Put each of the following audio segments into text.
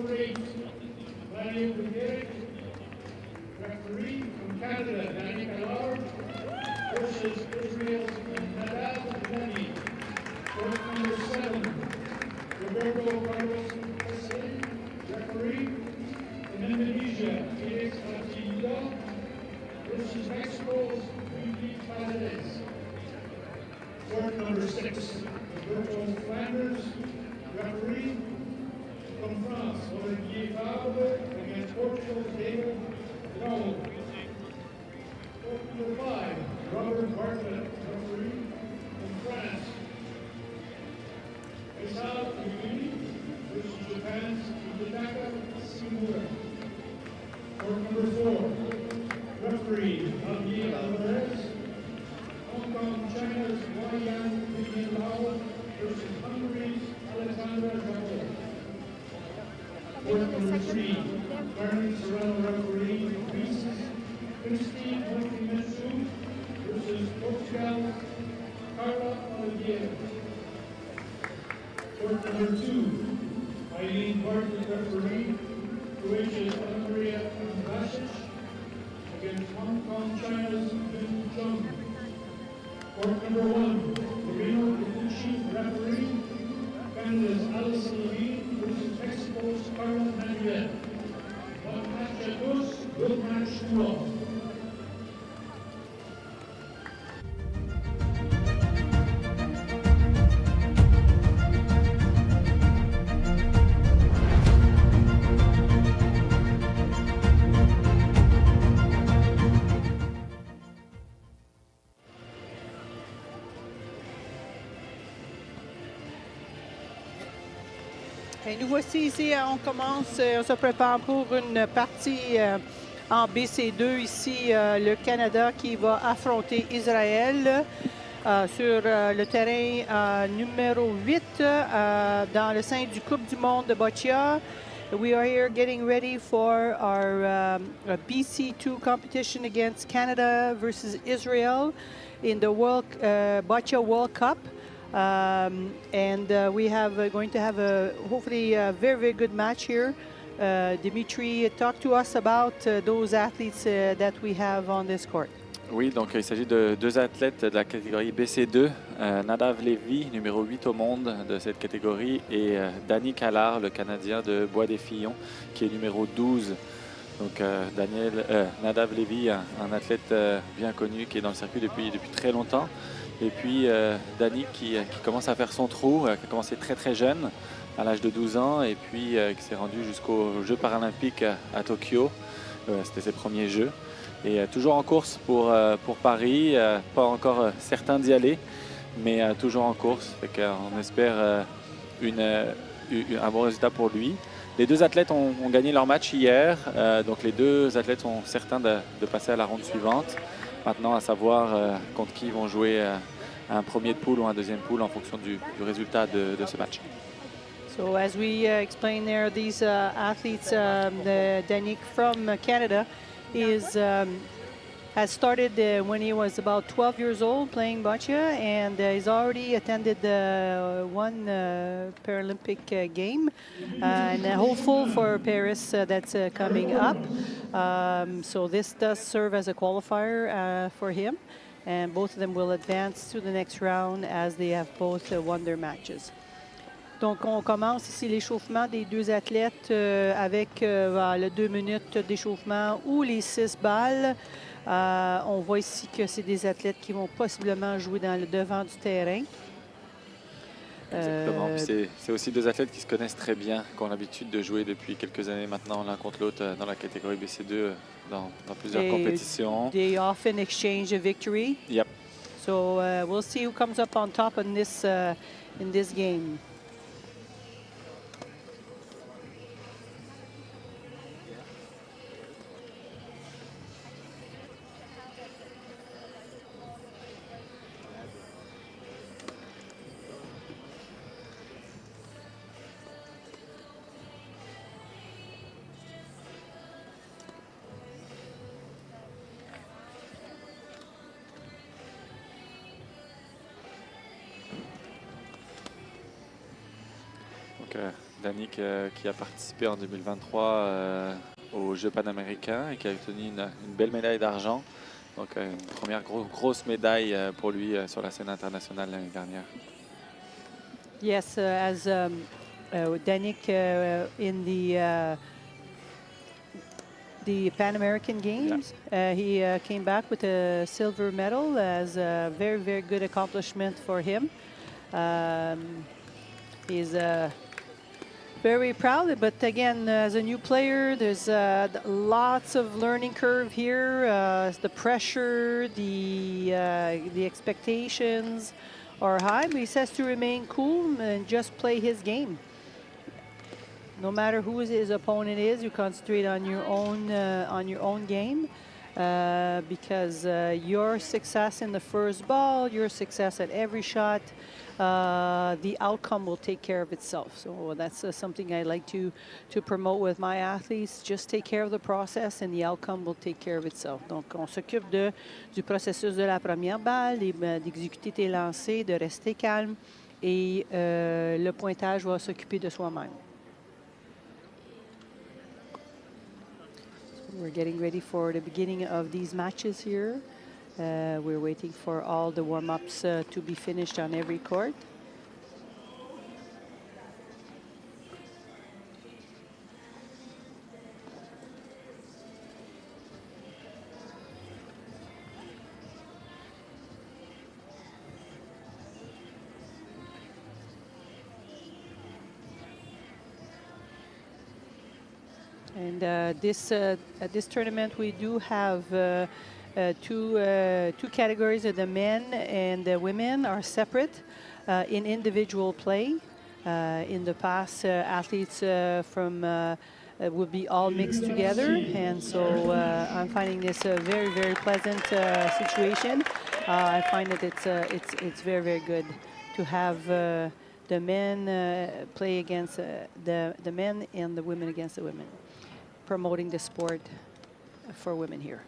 number 8, Mario Gutierrez. Referee from Canada, Danny Callar, versus Israel's Nadav Levy. Court number 7, Roberto Carlos Pesce. Referee from Indonesia, Felix Atiyuda, versus Mexico's Luigi Paredes. Court number 6, Roberto Flanders. Referee from France, Olivier Fabre, against Portugal's David Raul. Court number 5, Robert Bartlett, referee from France. Faisal Uguni versus Japan's Hidetaka Shimura. Court number 4, referee Javier Alvarez. Hong Kong, China's Wai-Yan Vivian Lau versus Hungary's Alexandra Jacob. Court number 3, Karen Serrano referee, Greece, Christine Montimetsu versus Portugal, Carla Olivier. Court number 2, Eileen Bartlett referee, Croatia's Ana Maria Vasic against Hong Kong, China's Yun Chung. Court number 1, Marino Kikuchi referee, Canada's Alison Levine versus Mexico's Carla Manuel. One match at dos, good match to all. Et nous voici ici, on commence, on se prépare pour une partie en BC2 ici, le Canada qui va affronter Israël sur le terrain numéro 8 dans le sein du Coupe du Monde de Boccia. We are here getting ready for our BC2 competition against Canada versus Israel in the Boccia World Cup. We have going to have hopefully a very, very good match here. Dimitri, talk to us about those athletes that we have on this court. Oui, donc il s'agit de deux athlètes de la catégorie BC2, Nadav Levy, numéro 8 au monde de cette catégorie, et Danny Callar, le Canadien de Bois-des-Fillons, qui est numéro 12. Donc Nadav Levy, un athlète bien connu qui est dans le circuit depuis très longtemps. Et puis Danny qui commence à faire son trou, qui a commencé très très jeune, à l'âge de 12 ans, et puis qui s'est rendu jusqu'aux Jeux paralympiques à Tokyo. C'était ses premiers Jeux. Et toujours en course pour Paris, pas encore certain d'y aller, mais toujours en course. On espère un bon résultat pour lui. Les deux athlètes ont gagné leur match hier, donc les deux athlètes sont certains de passer à la ronde suivante. Maintenant, à savoir contre qui ils vont jouer un premier de poule ou un deuxième poule en fonction du résultat de ce match. So as we explained there, these athletes, Danik from Canada, has started when he was about 12 years old playing boccia, and he's already attended one Paralympic game, and hopeful for Paris that's coming up. So this does serve as a qualifier for him, and both of them will advance to the next round as they have both won their matches. Donc, on commence ici l'échauffement des deux athlètes avec le 2 minutes d'échauffement ou les 6 balles. On voit ici que c'est des athlètes qui vont possiblement jouer dans le devant du terrain. Exactement. C'est aussi deux athlètes qui se connaissent très bien, qui ont l'habitude de jouer depuis quelques années maintenant l'un contre l'autre dans la catégorie BC2 dans plusieurs compétitions. They often exchange a victory. Yep. So we'll see who comes up on top in this game. Donc, Danick qui a participé en 2023 aux Jeux panaméricains et qui a obtenu une belle médaille d'argent. Donc une première grosse médaille pour lui sur la scène internationale l'année dernière. Yes, as Danick in the Pan American Games, he came back with a silver medal as a very, very good accomplishment for him. He's very proud, but again, as a new player, there's lots of learning curve here. The pressure, the expectations are high, but he says to remain cool and just play his game. No matter who his opponent is, you concentrate on your own game, because your success in the first ball, your success at every shot, the outcome will take care of itself. So that's something I like to promote with my athletes. Just take care of the process and the outcome will take care of itself. Donc, on s'occupe du processus de la première balle, d'exécuter tes lancers, de rester calme et le pointage va s'occuper de soi-même. We're getting ready for the beginning of these matches here. We're waiting for all the warm-ups to be finished on every court. And at this tournament, we do have two categories of the men and the women are separate in individual play. In the past, athletes from would be all mixed together, and so I'm finding this a very, very pleasant situation. I find that it's very, very good to have the men play against the men and the women against the women, promoting the sport for women here.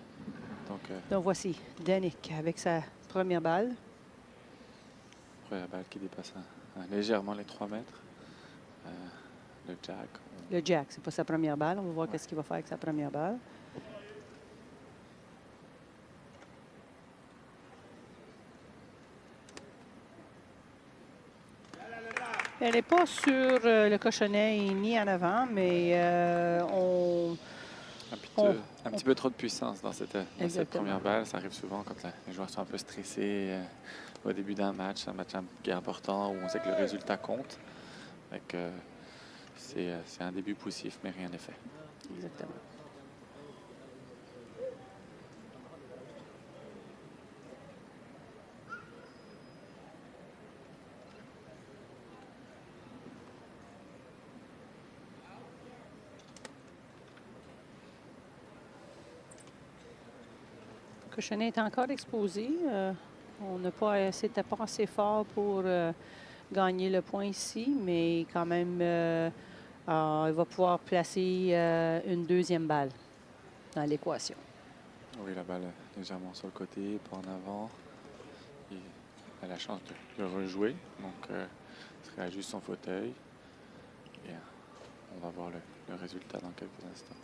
Donc voici Danick avec sa première balle. Première balle qui dépasse légèrement les 3 mètres. Le jack. Le jack, c'est pas sa première balle. On va voir qu'est-ce qu'il va faire avec sa première balle. Elle n'est pas sur le cochonnet ni en avant, mais un petit peu trop de puissance dans cette première balle. Ça arrive souvent quand les joueurs sont un peu stressés au début d'un match, un match qui est important où on sait que le résultat compte. C'est un début poussif, mais rien n'est fait. Exactement. Le cochonnet est encore exposé. On n'a pas, c'était pas assez fort pour gagner le point ici, mais quand même, il va pouvoir placer une deuxième balle dans l'équation. Oui, la balle est légèrement sur le côté, pas en avant. Il a la chance de rejouer, donc il réajuste son fauteuil. Et on va voir le résultat dans quelques instants.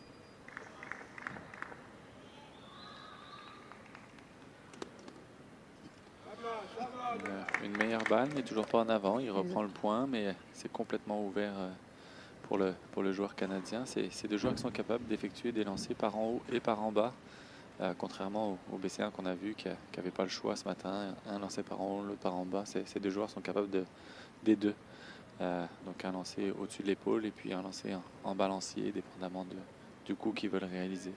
Une meilleure balle, mais toujours pas en avant. Il reprend le point, mais c'est complètement ouvert pour le joueur canadien. C'est deux joueurs qui sont capables d'effectuer des lancers par en haut et par en bas, contrairement au BC1 qu'on a vu, qui n'avait pas le choix ce matin. Un lancé par en haut, l'autre par en bas. Ces deux joueurs sont capables des deux. Donc un lancer au-dessus de l'épaule et puis un lancer en balancier, dépendamment du coup qu'ils veulent réaliser.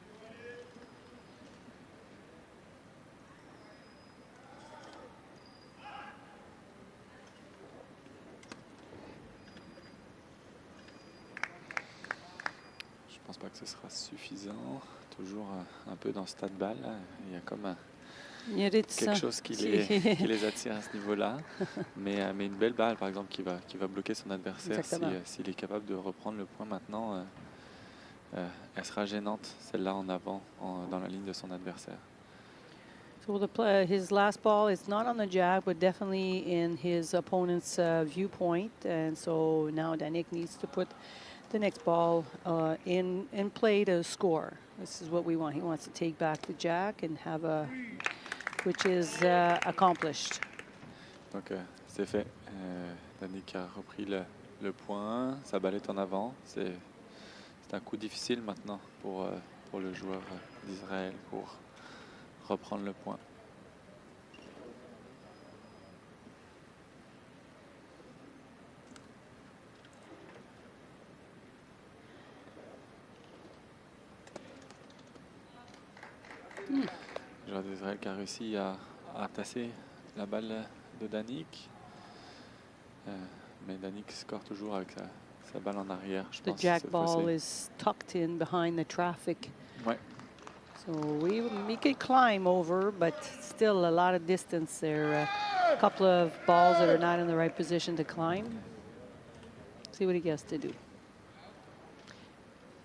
Je pense pas que ce sera suffisant. Toujours un peu dans ce stade balle. Il y a comme quelque chose qui les attire à ce niveau-là. mais une belle balle, par exemple, qui va bloquer son adversaire s'il est capable de reprendre le point maintenant. Elle sera gênante, celle-là en avant, dans la ligne de son adversaire. So his last ball is not on the jack, but definitely in his opponent's viewpoint. And so now Danick needs to put the next ball in play to score. This is what we want. He wants to take back the jack and have a, which is accomplished. Donc, c'est fait. Danick a repris le point. Sa balle est en avant. C'est un coup difficile maintenant pour le joueur d'Israël pour reprendre le point. Le joueur d'Israël qui a réussi à tasser la balle de Danick. Mais Danick score toujours avec sa balle en arrière. Je The pense jack cette ball fois-ci. is tucked in behind the traffic. Ouais. So we could climb over, but still a lot of distance there. A couple of balls that are not in the right position to climb. See what he gets to do.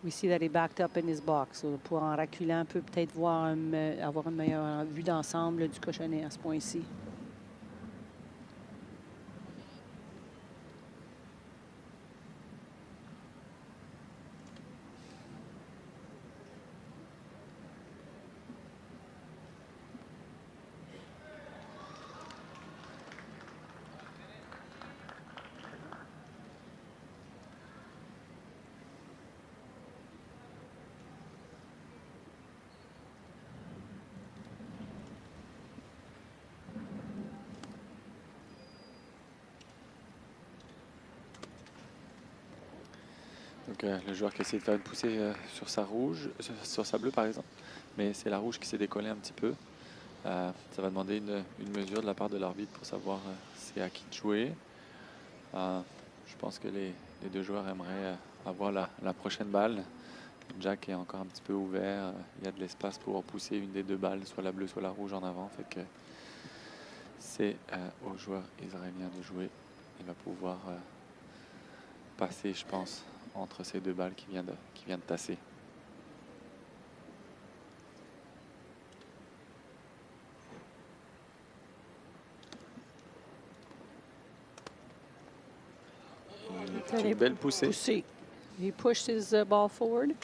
We see that he backed up in his box. So pour en reculant, on peut peut-être voir avoir une meilleure vue d'ensemble du cochonnet à ce point-ci. Donc le joueur qui essaie de faire une poussée sur sa rouge, sur sa bleue par exemple, mais c'est la rouge qui s'est décollée un petit peu. Ça va demander une mesure de la part de l'arbitre pour savoir c'est à qui de jouer. Je pense que les deux joueurs aimeraient avoir la prochaine balle. Le jack est encore un petit peu ouvert. Il y a de l'espace pour pousser une des deux balles, soit la bleue, soit la rouge en avant. Fait que c'est au joueur israélien de jouer. Il va pouvoir passer, je pense, entre ces deux balles qui vient de tasser. Une belle poussée. He pushed his ball forward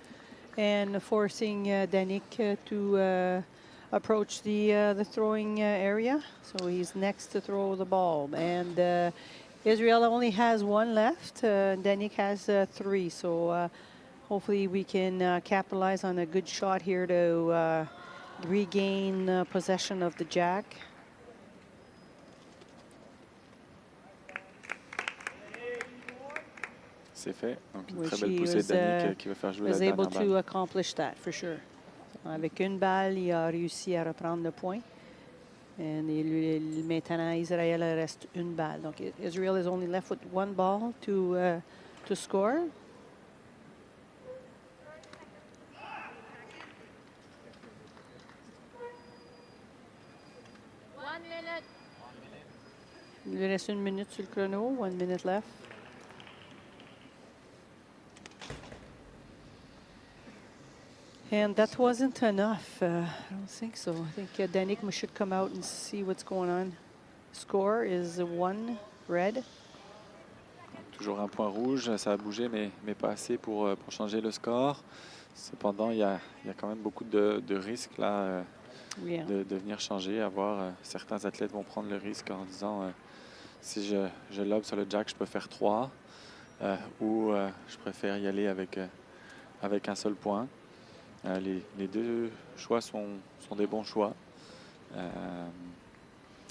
and forcing Danick to approach the throwing area. So he's next to throw the ball. And Israel only has one left. Danick has three. So hopefully we can capitalize on a good shot here to regain possession of the jack. C'est fait. Donc une Which très belle he poussée de Danick qui va faire jouer la was dernière able to balle. accomplish that for sure. Avec une balle, il a réussi à reprendre le point. Et maintenant, Israël reste une balle. Donc Israel is only left with one ball to score. Il lui reste 1 minute sur le chrono. 1 minute left. And that wasn't enough. I don't think so. I think Danick should come out and see what's going on. Score is 1 red. Toujours un point rouge, ça a bougé, mais pas assez pour changer le score. Cependant, il y a quand même beaucoup de risques là, Yeah. de venir changer. À voir, certains athlètes vont prendre le risque en disant si je lobe sur le jack, je peux faire 3 ou je préfère y aller avec un seul point. Les deux choix sont des bons choix.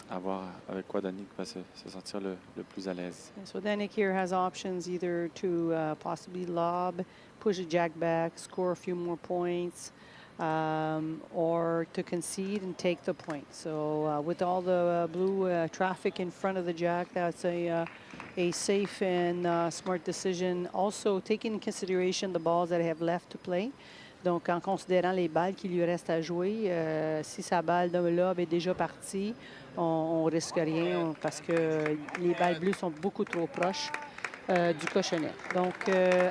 À voir avec quoi Danick va se sentir le plus à l'aise. And so Danick here has options either to possibly lob, push a jack back, score a few more points, or to concede and take the point. So with all the blue traffic in front of the jack, that's a safe and smart decision. Also taking into consideration the balls that I have left to play. Donc, en considérant les balles qu'il lui reste à jouer, si sa balle de lob est déjà partie, on risque rien parce que les balles bleues sont beaucoup trop proches du cochonnet. Donc,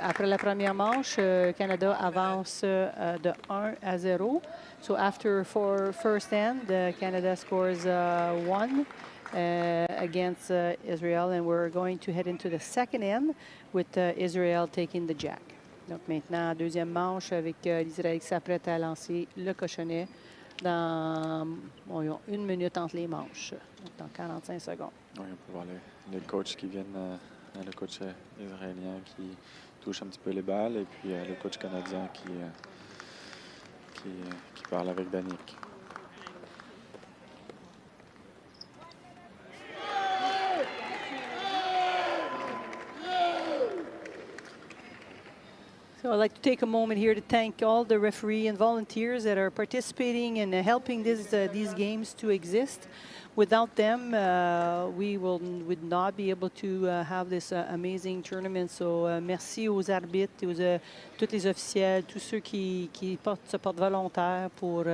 après la première manche, Canada avance de 1-0. So after first end, Canada scores 1 against Israel, and we're going to head into the second end with Israel taking the jack. Donc maintenant, deuxième manche avec l'Israël qui s'apprête à lancer le cochonnet dans ils ont 1 minute entre les manches, donc dans 45 secondes. Oui, on peut voir les coachs qui viennent, le coach israélien qui touche un petit peu les balles et puis le coach canadien qui parle avec Danick. So I'd like to take a moment here to thank all the referee and volunteers that are participating and helping these games to exist. Without them, we would not be able to have this amazing tournament. So merci aux arbitres, tous les officiels, tous ceux qui se portent volontaires pour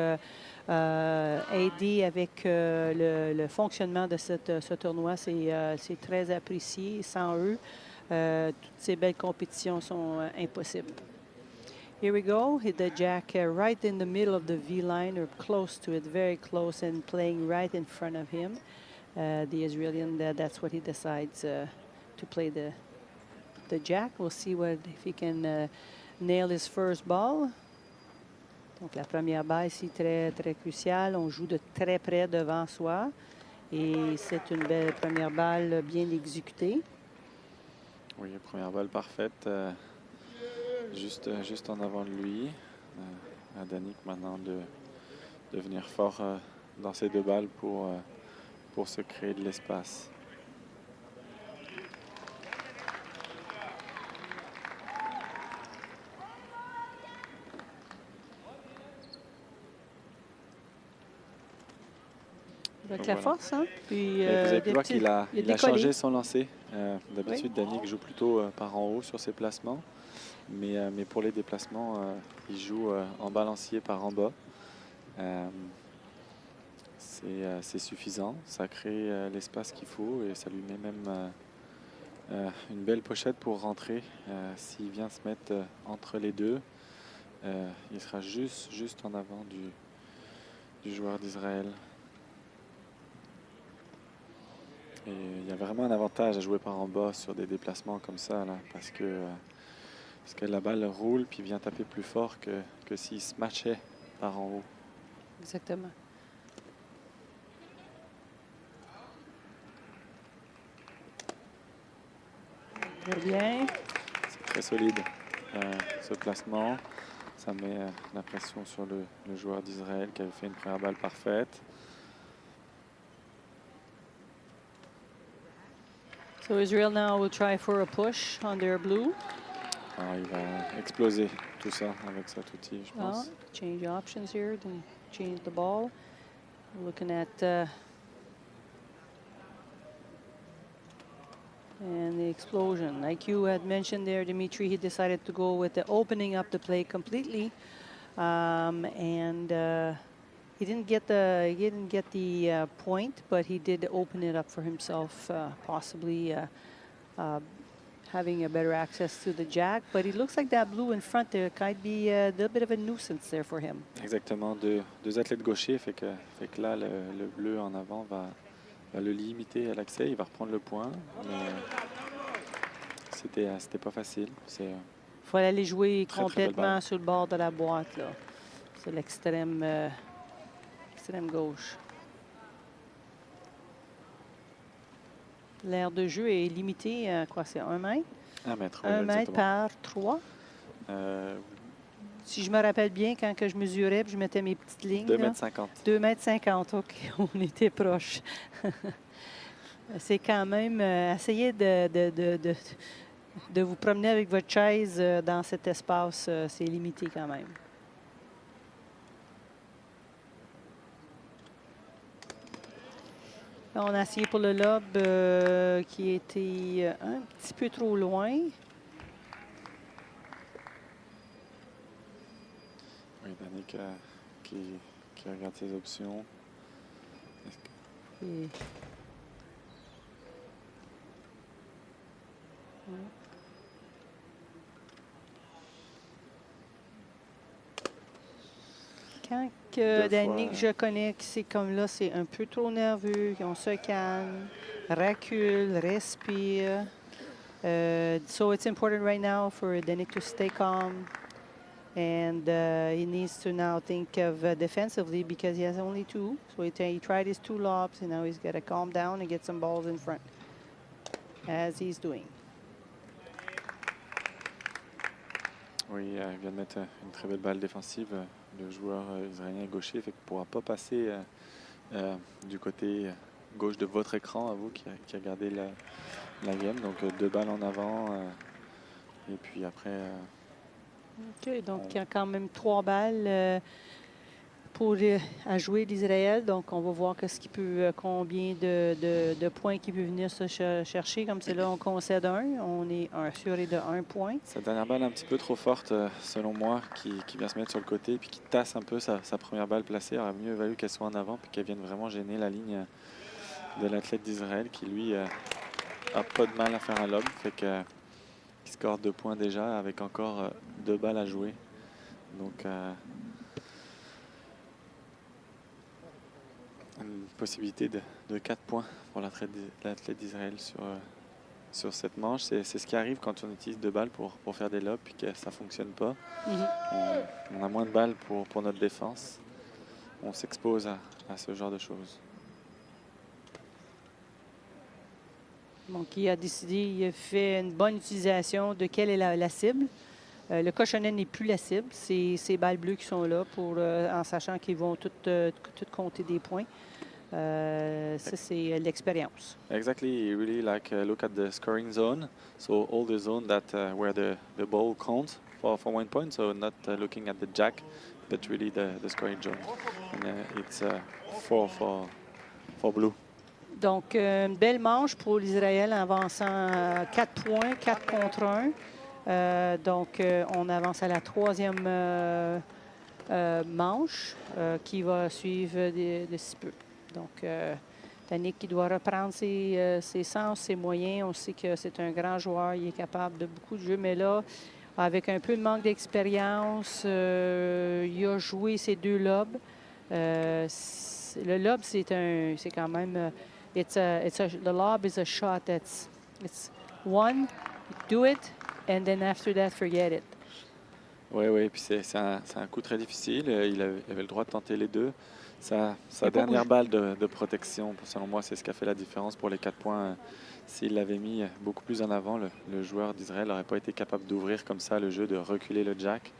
aider avec le fonctionnement de ce tournoi. C'est très apprécié. Sans eux, toutes ces belles compétitions sont impossibles. Here we go. Hit the jack right in the middle of the V line, or close to it, very close, and playing right in front of him. The Israeli, that's what he decides to play the jack. We'll see if he can nail his first ball. Donc la première balle ici très très cruciale. On joue de très près devant soi, et c'est une belle première balle bien exécutée. Oui, première balle parfaite, juste en avant de lui. À Danick maintenant de venir fort dans ces deux balles pour se créer de l'espace. Avec Donc la voilà. force, hein? Puis, Et vous avez pu voir petits- qu'il a décollé. changé son lancer. D'habitude, Danick joue plutôt par en haut sur ses placements. Mais pour les déplacements, il joue en balancier par en bas. C'est suffisant. Ça crée l'espace qu'il faut et ça lui met même une belle pochette pour rentrer. S'il vient se mettre entre les deux, il sera juste en avant du joueur d'Israël. Et il y a vraiment un avantage à jouer par en bas sur des déplacements comme ça, là, parce que la balle roule puis vient taper plus fort que s'il se matchait par en haut. Exactement. Très bien. C'est très solide ce placement. Ça met la pression sur le joueur d'Israël qui avait fait une première balle parfaite. So Israel now will try for a push on their blue. Alors, il va exploser tout ça avec cet outil, je pense. Change options here, then change the ball. Looking at and the explosion. Like you had mentioned there, Dimitri, he decided to go with the opening up the play completely, and he didn't get the point, but he did open it up for himself, possibly having a better access to the jack. But it looks like that blue in front there might be a little bit of a nuisance there for him. Exactement, deux athlètes gauchers, fait que là, le bleu en avant va le limiter à l'accès. Il va reprendre le point, mais c'était pas facile. Il faut aller jouer très belle complètement balle. sur le bord de la boîte, là. C'est l'extrême gauche. L'aire de jeu est limité à quoi? C'est 1 mètre? 1 mètre. Oui, 1 mètre exactement. par 3. Si je me rappelle bien, quand que je mesurais, puis je mettais mes petites lignes. 2 mètres 50. 2 mètres 50, OK. On était proche. C'est quand même... essayez de vous promener avec votre chaise dans cet espace. C'est limité quand même. Là, on a essayé pour le lob qui était un petit peu trop loin. Oui, Danick qui regarde ses options. Et Quand Deux que Danny, fois. que je connais, que c'est comme là, c'est un peu trop nerveux, qu'on se calme, recule, respire. So it's important right now for Danny to stay calm. And he needs to now think of defensively because he has only two. So he tried his two lobs, and now he's got to calm down and get some balls in front, as he's doing. Oui, il vient de mettre une très belle balle défensive. Le joueur israélien est gaucher, fait qu'il ne pourra pas passer du côté gauche de votre écran, à vous qui regardez la game. Donc 2 balles en avant. Et puis après, OK, donc il y a quand même 3 balles pour à jouer d'Israël. Donc on va voir combien de points qu'il peut venir se chercher. Comme c'est là, on concède un. On est assuré de 1 point. sa dernière balle un petit peu trop forte, selon moi, qui vient se mettre sur le côté puis qui tasse un peu sa première balle placée. Il aurait mieux valu qu'elle soit en avant puis qu'elle vienne vraiment gêner la ligne de l'athlète d'Israël qui, lui, a pas de mal à faire un lob. Fait que il score 2 points déjà avec encore 2 balles à jouer. Donc une possibilité de 4 points pour l'athlète d'Israël sur cette manche. C'est ce qui arrive quand on utilise 2 balles pour faire des lobs et que ça ne fonctionne pas. On a moins de balles pour notre défense. On s'expose à ce genre de choses. Donc, il a décidé, il a fait une bonne utilisation de quelle est la cible. Le cochonnet n'est plus la cible. C'est ces balles bleues qui sont là en sachant qu'ils vont toutes compter des points. Ça, c'est l'expérience. Exactly, really look at the scoring zone. So all the zone that where the ball counts for 1 point. So not looking at the jack, but really the scoring zone. And it's 4 for blue. Donc, une belle manche pour l'Israël en avançant 4 points, 4 contre 1. Donc, on avance à la 3e manche qui va suivre de si peu. Donc, Danick qui doit reprendre ses sens, ses moyens. On sait que c'est un grand joueur, il est capable de beaucoup de jeux, mais là, avec un peu de manque d'expérience, il a joué ses 2 lobs. Le lob, c'est quand même... the lob is a shot it's one, do it, and then after that, forget it. Oui, puis c'est un coup très difficile. Il avait le droit de tenter les deux. Sa pas dernière bougé. balle de protection, selon moi, c'est ce qui a fait la différence pour les 4 points. S'il l'avait mis beaucoup plus en avant, le joueur d'Israël n'aurait pas été capable d'ouvrir comme ça le jeu, de reculer le jack.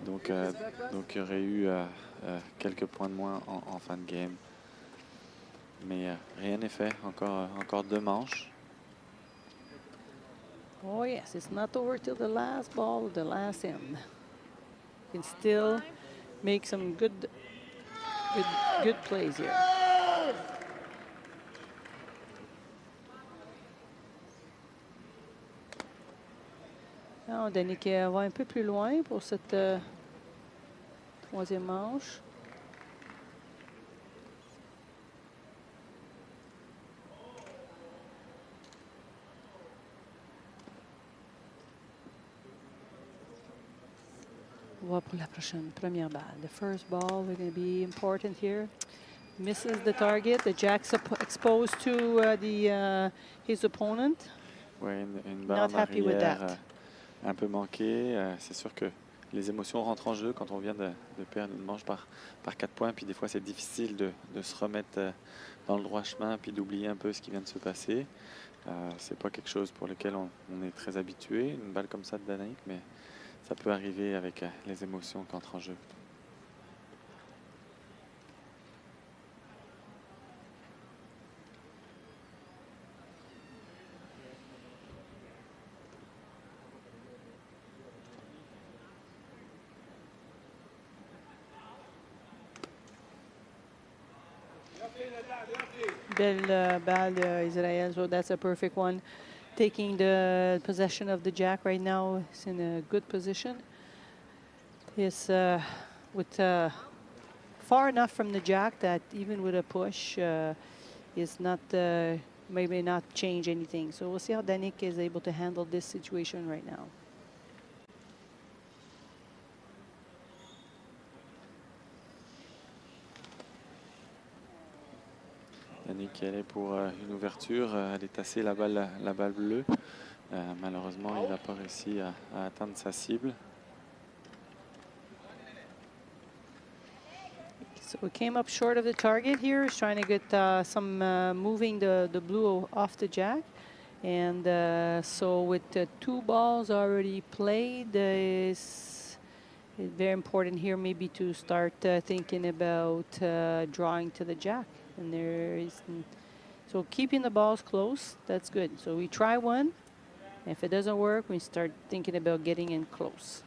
Donc il y aurait eu quelques points de moins en fin de game. Mais rien n'est fait. Encore 2 manches. Oh yes, it's not over till the last ball, the last end. You can still make some good plays here. Alors, Danick va un peu plus loin pour cette 3e manche. On va pour la première balle. The first ball, we're going to be important here. Misses the target. The jack's exposed to his opponent. Oui, une balle Not en happy with arrière that. un peu manquée. C'est sûr que les émotions rentrent en jeu quand on vient de perdre une manche par 4 points. Puis des fois, c'est difficile de se remettre dans le droit chemin puis d'oublier un peu ce qui vient de se passer. C'est pas quelque chose pour lequel on est très habitué, une balle comme ça de Danick, mais ça peut arriver avec les émotions qui entrent en jeu. Belle balle Israël, so that's a perfect one. Taking the possession of the jack right now. He's in a good position. He's far enough from the jack that even with a push, is not maybe not change anything. So we'll see how Danick is able to handle this situation right now. Danick qui allait pour une ouverture, aller tasser la balle bleue. Malheureusement, il n'a pas réussi à atteindre sa cible. So we came up short of the target here. He's trying to get some moving the blue off the jack. And so with the 2 balls already played, it's very important here maybe to start thinking about drawing to the jack. And there is, so keeping the balls close, that's good. So we try one. If it doesn't work, we start thinking about getting in close.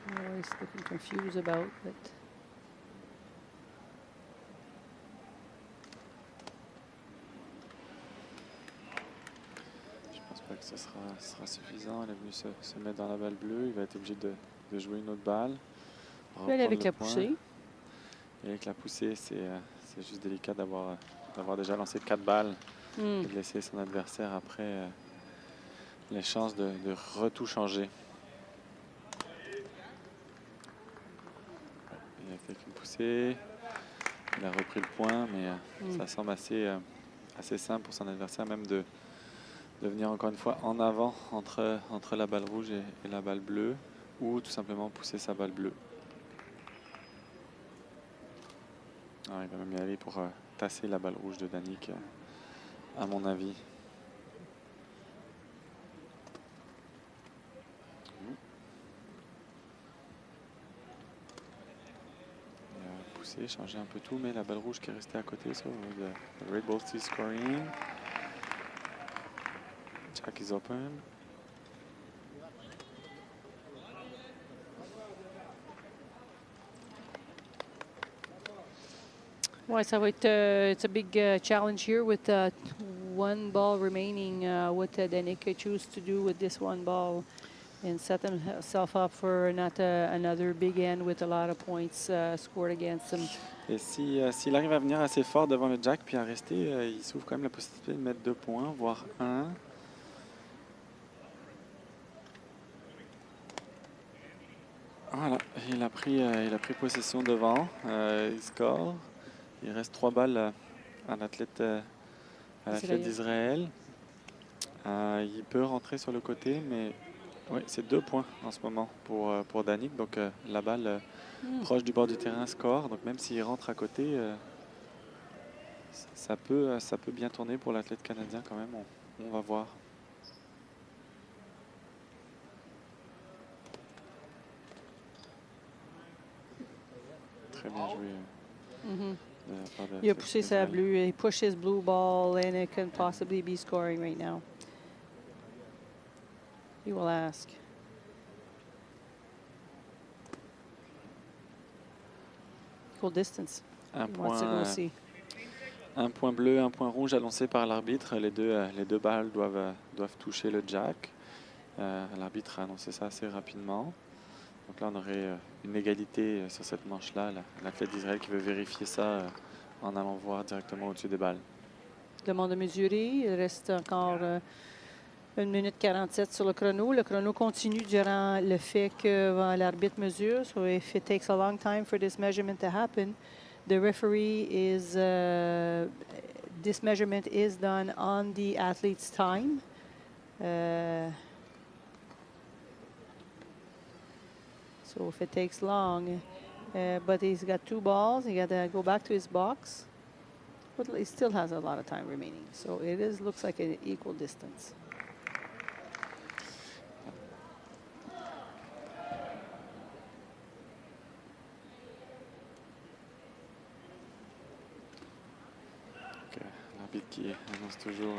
I'm always looking confused about it. Je pense pas que ce sera suffisant. Il est venu se mettre dans la balle bleue. Il va être obligé de jouer une autre balle. Je vais aller avec la poussée. Et avec la poussée, c'est juste délicat d'avoir déjà lancé 4 balles et de laisser son adversaire après les chances de retout changer. Il a fait une poussée, il a repris le point, mais ça semble assez simple pour son adversaire même de venir encore une fois en avant entre la balle rouge et la balle bleue, ou tout simplement pousser sa balle bleue. Alors, il va même y aller pour tasser la balle rouge de Danick, à mon avis. Il a poussé, changé un peu tout, mais la balle rouge qui est restée à côté. So the red ball still scoring. Jack is open. Well, so it's a big challenge here with 1 ball remaining. What Danick choose to do with this 1 ball and set himself up for not another big end with a lot of points scored against him. Et s'il arrive à venir assez fort devant le jack puis à rester, il s'ouvre quand même la possibilité de mettre 2 points, voire 1. Voilà, il a pris possession devant, il score. Il reste 3 balles à l'athlète d'Israël. Il peut rentrer sur le côté, mais oui, c'est 2 points en ce moment pour Danick. Donc la balle proche du bord du terrain score. Donc même s'il rentre à côté, ça peut bien tourner pour l'athlète canadien quand même. On va voir. Très bien joué. Il a poussé sa bleue. He pushed his blue ball, and it can possibly be scoring right now. He will ask. Equal distance. Un He wants to go see. Un point bleu, un point rouge annoncé par l'arbitre. Les deux balles doivent toucher le jack. L'arbitre a annoncé ça assez rapidement. Donc là, on aurait une égalité sur cette manche-là. L'athlète d'Israël qui veut vérifier ça en allant voir directement au-dessus des balles. Demande de mesurer. Il reste encore 1 minute 47 sur le chrono. Le chrono continue durant le fait que l'arbitre mesure. So if it takes a long time for this measurement to happen, the referee is, this measurement is done on the athlete's time. So if it takes long, but he's got 2 balls, he got to go back to his box. But he still has a lot of time remaining. So it looks like an equal distance. Okay. L'arbitre qui annonce toujours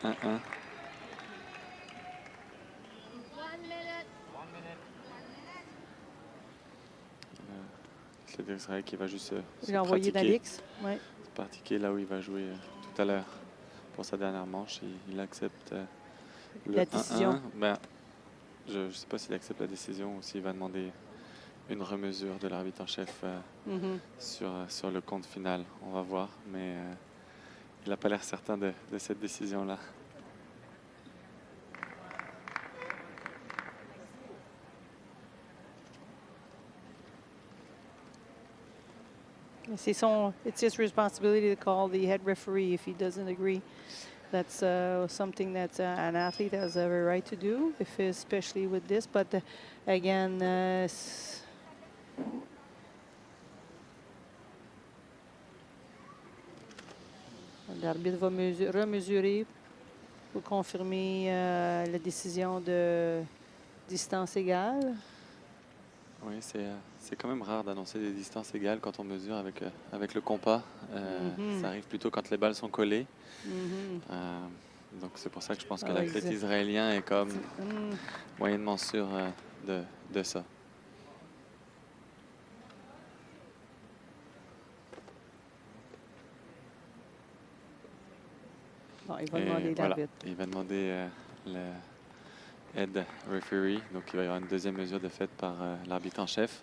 1-1. C'est d'Israël qui va juste pratiquer là où il va jouer tout à l'heure pour sa dernière manche. Il accepte le la décision. 1-1. Ben, Je ne sais pas s'il accepte la décision ou s'il va demander une remesure de l'arbitre en chef sur le compte final. On va voir, mais il n'a pas l'air certain de cette décision-là. It's his responsibility to call the head referee if he doesn't agree. That's something that an athlete has every right to do, especially with this. But again, l'arbitre va remesurer pour confirmer la décision de distance égale. Oui, c'est quand même rare d'annoncer des distances égales quand on mesure avec le compas. Ça arrive plutôt quand les balles sont collées. Donc c'est pour ça que je pense que l'athlète israélien est comme moyennement sûr de ça. Bon, il va demander l'arbitre. Il va demander le head referee. Donc il va y avoir une deuxième mesure de fait par l'arbitre en chef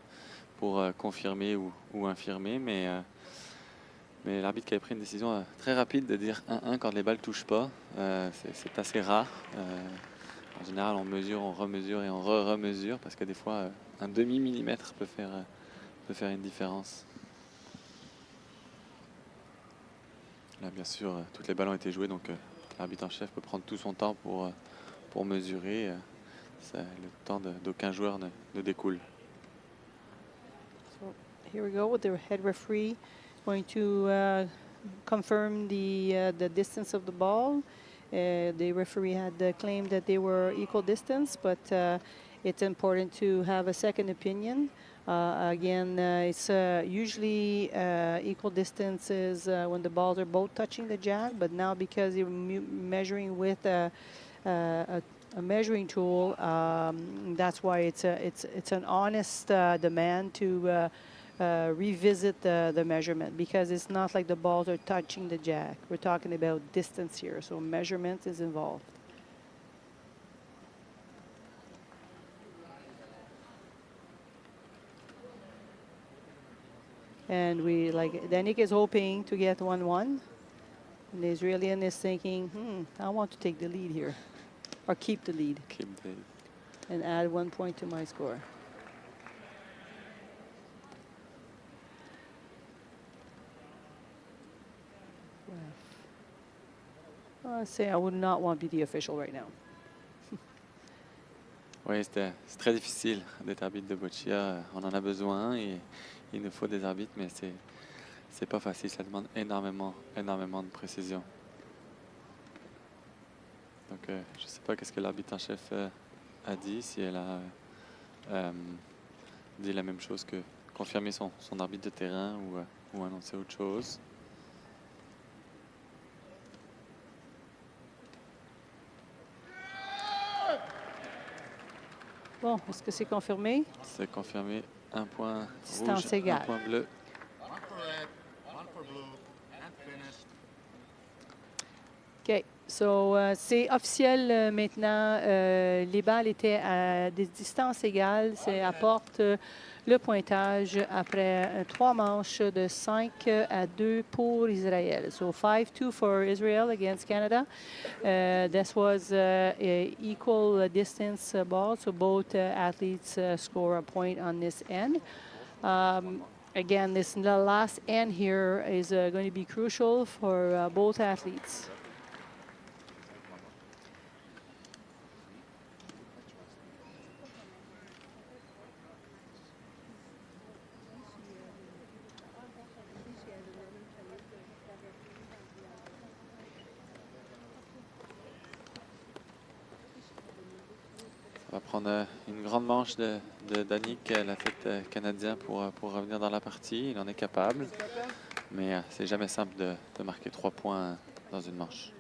pour confirmer ou infirmer. Mais l'arbitre qui avait pris une décision très rapide de dire 1-1 quand les balles ne touchent pas, c'est assez rare. En général, on mesure, on remesure et on remesure parce que des fois, un demi-millimètre peut faire une différence. Là, bien sûr, toutes les balles ont été jouées, donc l'arbitre en chef peut prendre tout son temps pour mesurer. Le temps d'aucun joueur ne découle. So here we go with the head referee going to confirm the distance of the ball. The referee had claimed that they were equal distance, but it's important to have a second opinion. Again, it's usually equal distances when the balls are both touching the jack, but now because you're measuring with a measuring tool, that's why it's an honest demand to revisit the measurement, because it's not like the balls are touching the jack. We're talking about distance here, so measurement is involved. And Danik is hoping to get 1-1. And the Israelian is thinking, I want to take the lead here. Or keep the lead. Keep the lead. And add 1 point to my score. I would not want to be the official right now. Oui, c'est très difficile d'être arbitre de boccia. On en a besoin et il nous faut des arbitres, mais c'est pas facile. Ça demande énormément de précision. Donc, je ne sais pas qu'est-ce que l'arbitre en chef a dit, si elle a dit la même chose que confirmer son arbitre de terrain ou annoncer autre chose. Bon, est-ce que c'est confirmé? C'est confirmé. Un point Distance rouge, égale. un point bleu. One for red, one for blue, and finished. OK. So, c'est officiel maintenant. Les balles étaient à des distances égales. Ça apporte le pointage après 3 manches de 5-2 pour Israël. So, 5-2 for Israel against Canada. This was a equal distance ball. So, both athletes score a point on this end. Again, the last end here is going to be crucial for both athletes. On va prendre une grande manche de Danik, l'athlète canadien, pour revenir dans la partie. Il en est capable, mais c'est jamais simple de marquer 3 points dans une manche.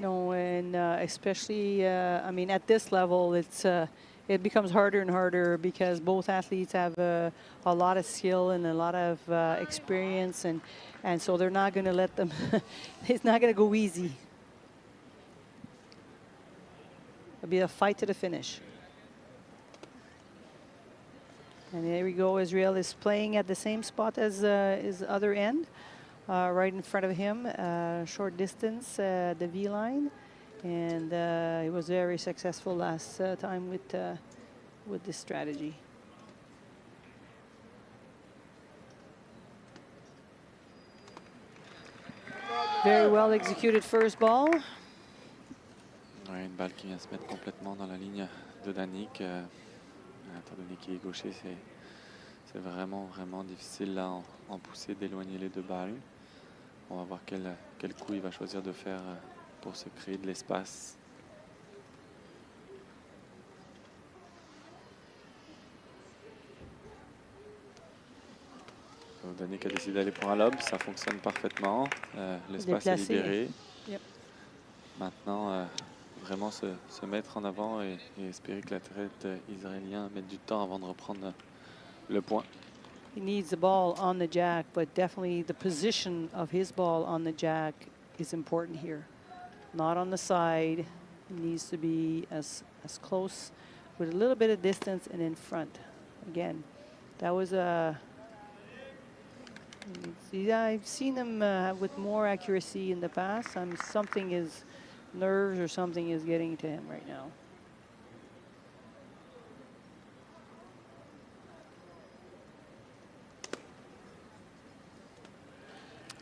No, and especially, I mean, at this level, it becomes harder and harder because both athletes have a lot of skill and a lot of experience, and so they're not going to let them. It's not going to go easy. It'll be a fight to the finish. And there we go. Israel is playing at the same spot as his other end, right in front of him, short distance, the V line. And he was very successful last time with this strategy. Very well executed first ball. Ouais, une balle qui vient se mettre complètement dans la ligne de Danick. Étant donné qu'il est gaucher, c'est vraiment, vraiment difficile là en poussée d'éloigner les deux balles. On va voir quel coup il va choisir de faire pour se créer de l'espace. Danick a décidé d'aller pour un lob, ça fonctionne parfaitement. L'espace est Déplacé. libéré. Yep. Maintenant, vraiment se mettre en avant et espérer que l'athlète israélien mette du temps avant de reprendre le point. He needs the ball on the jack, but definitely the position of his ball on the jack is important here. Not on the side. It needs to be as close with a little bit of distance and in front. Again, that was a... I've seen him with more accuracy in the past. Something is nerves or something is getting to him right now.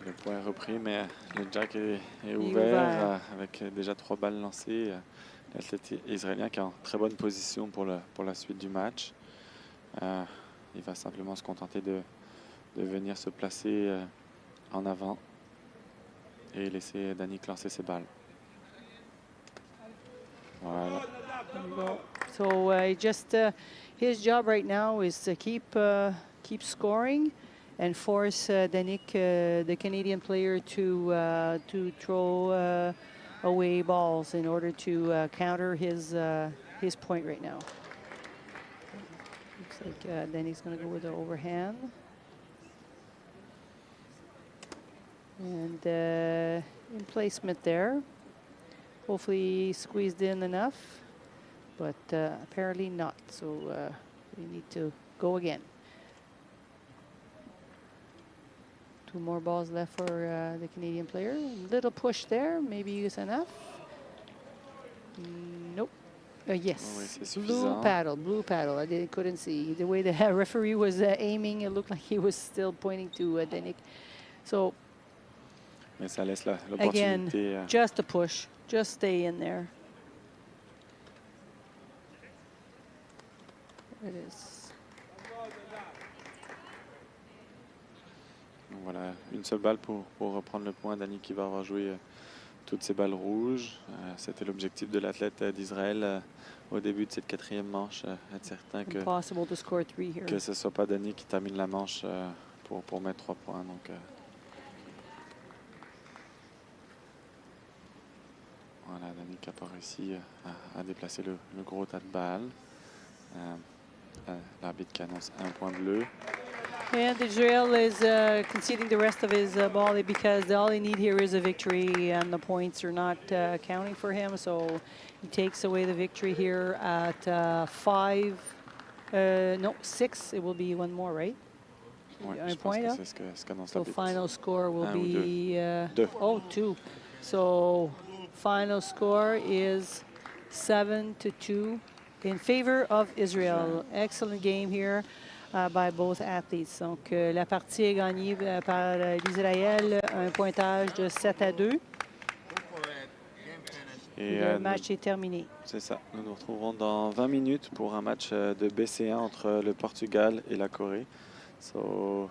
Le point est repris, mais le jack est est ouvert ouvert. avec déjà 3 balles lancées. L'athlète israélien qui est en très bonne position pour la suite du match. Il va simplement se contenter de venir se placer en avant et laisser Danick lancer ses balles. Voilà. There you go. So his job right now is to keep scoring and force Danick, the Canadian player, to throw away balls in order to counter his point right now. Looks like Danick's going to go with the overhand. And in placement there. Hopefully squeezed in enough, but apparently not. So we need to go again. 2 more balls left for the Canadian player. Little push there, maybe is enough. Nope. Yes. Oui, c'est Blue suffisant. paddle. I couldn't see. The way the referee was aiming, it looked like he was still pointing to Danick. So Mais ça laisse again, l'opportunité. just a push. Just stay in there. There it is. Voilà, une seule balle pour reprendre le point. Danick qui va avoir joué toutes ses balles rouges. C'était l'objectif de l'athlète d'Israël au début de cette 4e manche. Être certain que Impossible to score 3 here. ce ne soit pas Danick qui termine la manche pour mettre 3 points. Donc, voilà, Danick n'a pas réussi à déplacer le gros tas de balles. L'arbitre qui annonce un point bleu. And Israel is conceding the rest of his ball because all they need here is a victory, and the points are not counting for him. So he takes away the victory here at 6. It will be 1 more, right? Ouais, Un je pense point, que là? c'est ce qu'annonce So l'arbitre. final score will Un ou be Deux. 2. So final score is 7-2 in favor of Israel. Excellent game here by both athletes. Donc la partie est gagnée par l'Israël, un pointage de 7-2. Et Le match est terminé. c'est ça. Nous nous retrouverons dans 20 minutes pour un match de BC1 entre le Portugal et la Corée. So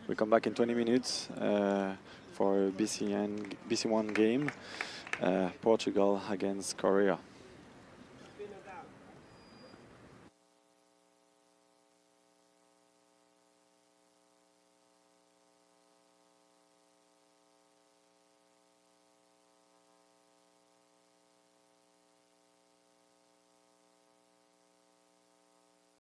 we come back in 20 minutes for a BC1 game, Portugal against Korea.